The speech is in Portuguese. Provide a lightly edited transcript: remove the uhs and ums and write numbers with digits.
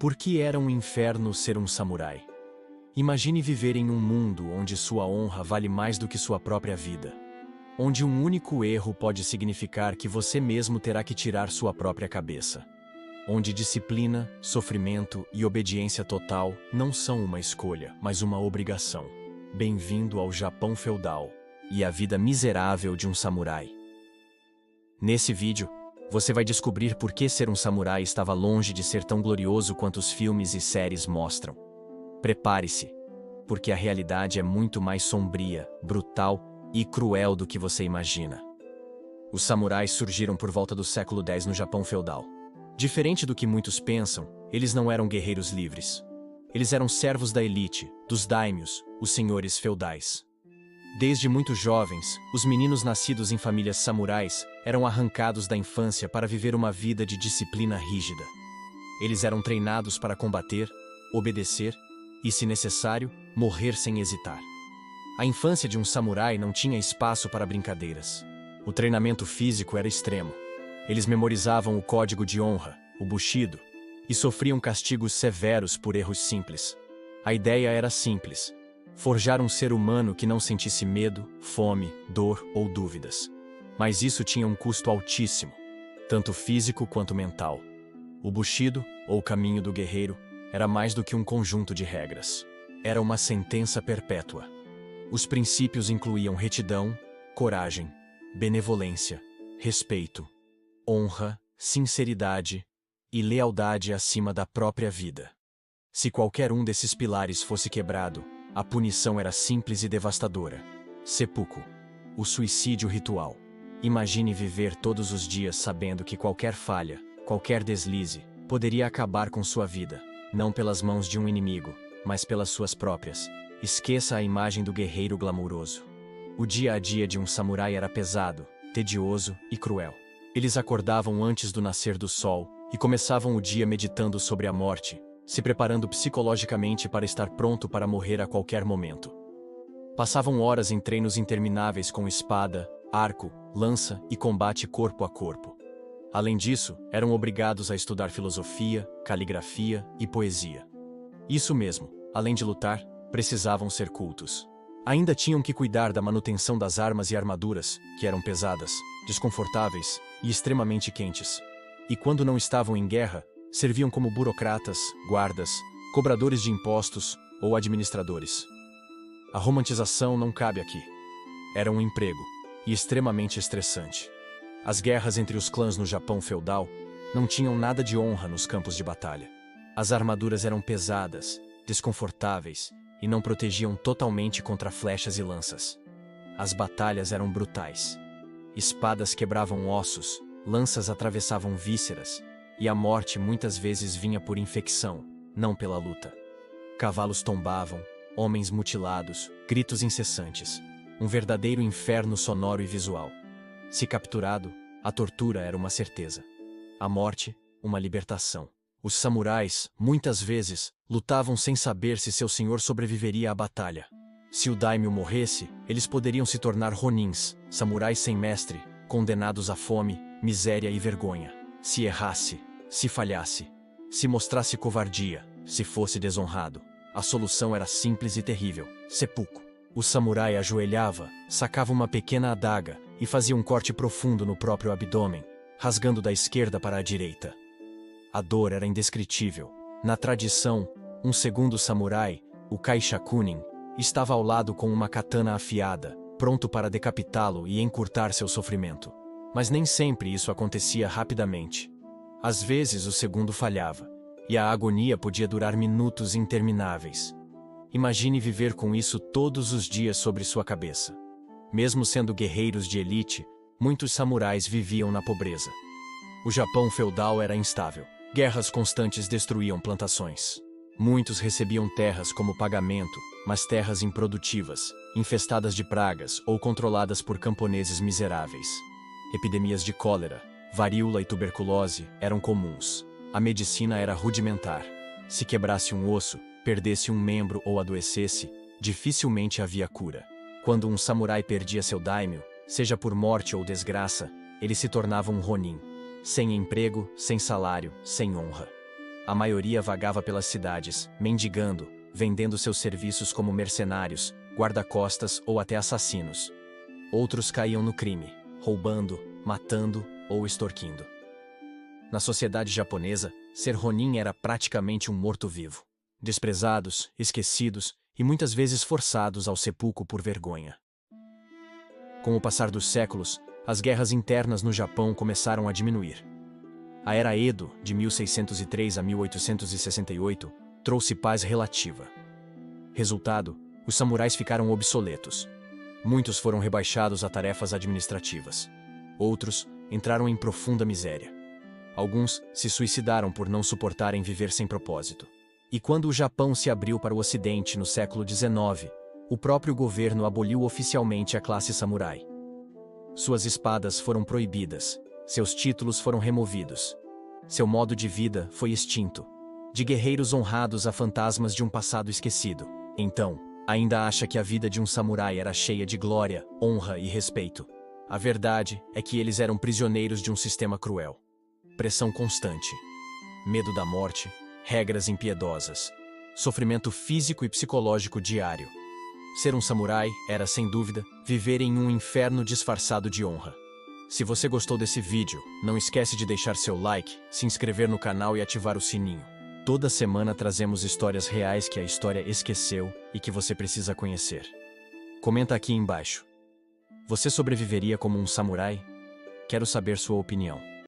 Por que era um inferno ser um samurai? Imagine viver em um mundo onde sua honra vale mais do que sua própria vida. Onde um único erro pode significar que você mesmo terá que tirar sua própria cabeça. Onde disciplina, sofrimento e obediência total não são uma escolha, mas uma obrigação. Bem-vindo ao Japão feudal e à vida miserável de um samurai. Nesse vídeo, você vai descobrir por que ser um samurai estava longe de ser tão glorioso quanto os filmes e séries mostram. Prepare-se, porque a realidade é muito mais sombria, brutal e cruel do que você imagina. Os samurais surgiram por volta do século X no Japão feudal. Diferente do que muitos pensam, eles não eram guerreiros livres. Eles eram servos da elite, dos daimyos, os senhores feudais. Desde muito jovens, os meninos nascidos em famílias samurais eram arrancados da infância para viver uma vida de disciplina rígida. Eles eram treinados para combater, obedecer e, se necessário, morrer sem hesitar. A infância de um samurai não tinha espaço para brincadeiras. O treinamento físico era extremo. Eles memorizavam o código de honra, o Bushido, e sofriam castigos severos por erros simples. A ideia era simples: forjar um ser humano que não sentisse medo, fome, dor ou dúvidas. Mas isso tinha um custo altíssimo, tanto físico quanto mental. O Bushido, ou caminho do guerreiro, era mais do que um conjunto de regras. Era uma sentença perpétua. Os princípios incluíam retidão, coragem, benevolência, respeito, honra, sinceridade e lealdade acima da própria vida. Se qualquer um desses pilares fosse quebrado, a punição era simples e devastadora. Seppuku, o suicídio ritual. Imagine viver todos os dias sabendo que qualquer falha, qualquer deslize, poderia acabar com sua vida, não pelas mãos de um inimigo, mas pelas suas próprias. Esqueça a imagem do guerreiro glamuroso. O dia a dia de um samurai era pesado, tedioso e cruel. Eles acordavam antes do nascer do sol e começavam o dia meditando sobre a morte, se preparando psicologicamente para estar pronto para morrer a qualquer momento. Passavam horas em treinos intermináveis com espada, arco, lança e combate corpo a corpo. Além disso, eram obrigados a estudar filosofia, caligrafia e poesia. Isso mesmo, além de lutar, precisavam ser cultos. Ainda tinham que cuidar da manutenção das armas e armaduras, que eram pesadas, desconfortáveis e extremamente quentes. E quando não estavam em guerra, serviam como burocratas, guardas, cobradores de impostos ou administradores. A romantização não cabe aqui. Era um emprego, e extremamente estressante. As guerras entre os clãs no Japão feudal não tinham nada de honra nos campos de batalha. As armaduras eram pesadas, desconfortáveis e não protegiam totalmente contra flechas e lanças. As batalhas eram brutais. Espadas quebravam ossos, lanças atravessavam vísceras, e a morte muitas vezes vinha por infecção, não pela luta. Cavalos tombavam, homens mutilados, gritos incessantes. Um verdadeiro inferno sonoro e visual. Se capturado, a tortura era uma certeza. A morte, uma libertação. Os samurais, muitas vezes, lutavam sem saber se seu senhor sobreviveria à batalha. Se o daimyo morresse, eles poderiam se tornar ronins, samurais sem mestre, condenados à fome, miséria e vergonha. Se errasse, se falhasse, se mostrasse covardia, se fosse desonrado, a solução era simples e terrível: seppuku. O samurai ajoelhava, sacava uma pequena adaga e fazia um corte profundo no próprio abdômen, rasgando da esquerda para a direita. A dor era indescritível. Na tradição, um segundo samurai, o Kaishakunin, estava ao lado com uma katana afiada, pronto para decapitá-lo e encurtar seu sofrimento. Mas nem sempre isso acontecia rapidamente. Às vezes o segundo falhava, e a agonia podia durar minutos intermináveis. Imagine viver com isso todos os dias sobre sua cabeça. Mesmo sendo guerreiros de elite, muitos samurais viviam na pobreza. O Japão feudal era instável. Guerras constantes destruíam plantações. Muitos recebiam terras como pagamento, mas terras improdutivas, infestadas de pragas ou controladas por camponeses miseráveis. Epidemias de cólera, varíola e tuberculose eram comuns. A medicina era rudimentar. Se quebrasse um osso, perdesse um membro ou adoecesse, dificilmente havia cura. Quando um samurai perdia seu daimyo, seja por morte ou desgraça, ele se tornava um ronin. Sem emprego, sem salário, sem honra. A maioria vagava pelas cidades, mendigando, vendendo seus serviços como mercenários, guarda-costas ou até assassinos. Outros caíam no crime, roubando, matando ou extorquindo. Na sociedade japonesa, ser Ronin era praticamente um morto-vivo. Desprezados, esquecidos e muitas vezes forçados ao sepulcro por vergonha. Com o passar dos séculos, as guerras internas no Japão começaram a diminuir. A Era Edo, de 1603 a 1868, trouxe paz relativa. Resultado, os samurais ficaram obsoletos. Muitos foram rebaixados a tarefas administrativas. Outros entraram em profunda miséria. Alguns se suicidaram por não suportarem viver sem propósito. E quando o Japão se abriu para o Ocidente no século XIX, o próprio governo aboliu oficialmente a classe samurai. Suas espadas foram proibidas, seus títulos foram removidos. Seu modo de vida foi extinto. De guerreiros honrados a fantasmas de um passado esquecido. Então, ainda acha que a vida de um samurai era cheia de glória, honra e respeito. A verdade é que eles eram prisioneiros de um sistema cruel. Pressão constante. Medo da morte. Regras impiedosas. Sofrimento físico e psicológico diário. Ser um samurai era, sem dúvida, viver em um inferno disfarçado de honra. Se você gostou desse vídeo, não esquece de deixar seu like, se inscrever no canal e ativar o sininho. Toda semana trazemos histórias reais que a história esqueceu e que você precisa conhecer. Comenta aqui embaixo. Você sobreviveria como um samurai? Quero saber sua opinião.